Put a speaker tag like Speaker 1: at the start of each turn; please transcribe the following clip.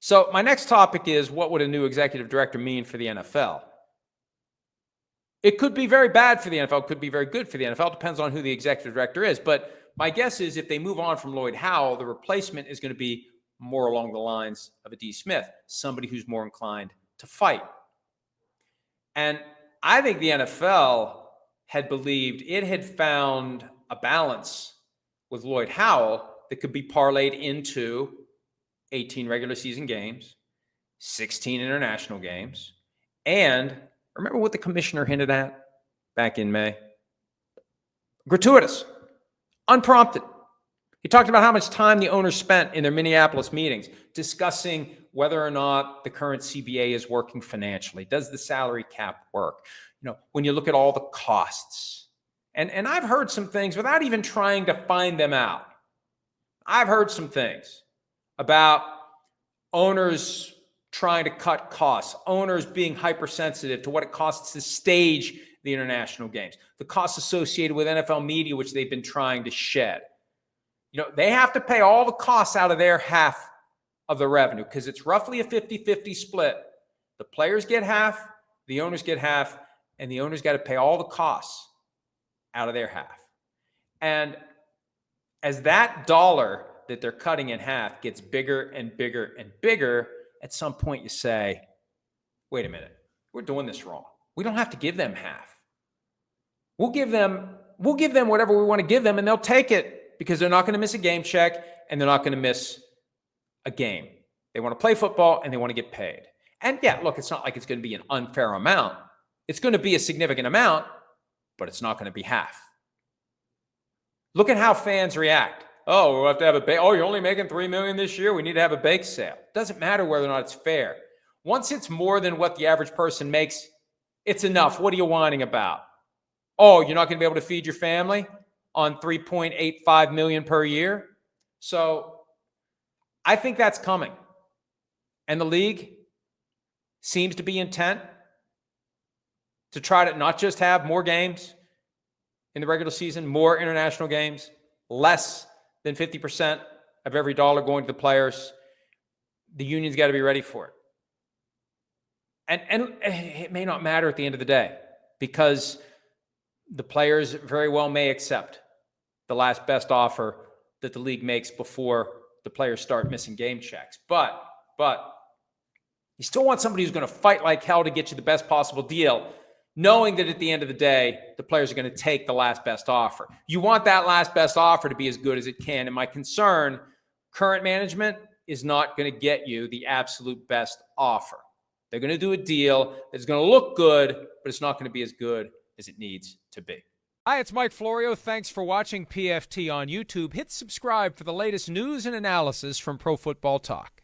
Speaker 1: So my next topic is, what would a new executive director mean for the NFL? It could be very bad for the NFL. It could be very good for the NFL. It depends on who the executive director is. But my guess is if they move on from Lloyd Howell, the replacement is going to be more along the lines of a D. Smith, somebody who's more inclined to fight. And I think the NFL had believed it had found a balance with Lloyd Howell that could be parlayed into 18 regular season games, 16 international games, and remember what the commissioner hinted at back in May? Gratuitous, unprompted. He talked about how much time the owners spent in their Minneapolis meetings discussing whether or not the current CBA is working financially. Does the salary cap work? When you look at all the costs. And I've heard some things without even trying to find them out. I've heard some things about owners trying to cut costs, owners being hypersensitive to what it costs to stage the international games, the costs associated with NFL media, which they've been trying to shed. They have to pay all the costs out of their half of the revenue because it's roughly a 50-50 split. The players get half, the owners get half, and the owners got to pay all the costs out of their half. And as that dollar that they're cutting in half gets bigger and bigger and bigger, at some point you say, wait a minute, we're doing this wrong. We don't have to give them half. We'll give them whatever we want to give them, and they'll take it because they're not going to miss a game check and they're not going to miss a game. They want to play football and they want to get paid. And yeah, look, it's not like it's going to be an unfair amount. It's going to be a significant amount, but it's not going to be half. Look at how fans react. Oh, we'll have to have a bake. Oh, you're only making $3 million this year. We need to have a bake sale. Doesn't matter whether or not it's fair. Once it's more than what the average person makes, it's enough. What are you whining about? Oh, you're not going to be able to feed your family on $3.85 million per year. So I think that's coming. And the league seems to be intent to try to not just have more games in the regular season, more international games, less than 50% of every dollar going to the players. The union's got to be ready for it. And it may not matter at the end of the day because the players very well may accept the last best offer that the league makes before the players start missing game checks. But you still want somebody who's going to fight like hell to get you the best possible deal, knowing that at the end of the day, the players are going to take the last best offer. You want that last best offer to be as good as it can. And my concern, current management is not going to get you the absolute best offer. They're going to do a deal that's going to look good, but it's not going to be as good as it needs to be. Hi, it's Mike Florio. Thanks for watching PFT on YouTube. Hit subscribe for the latest news and analysis from Pro Football Talk.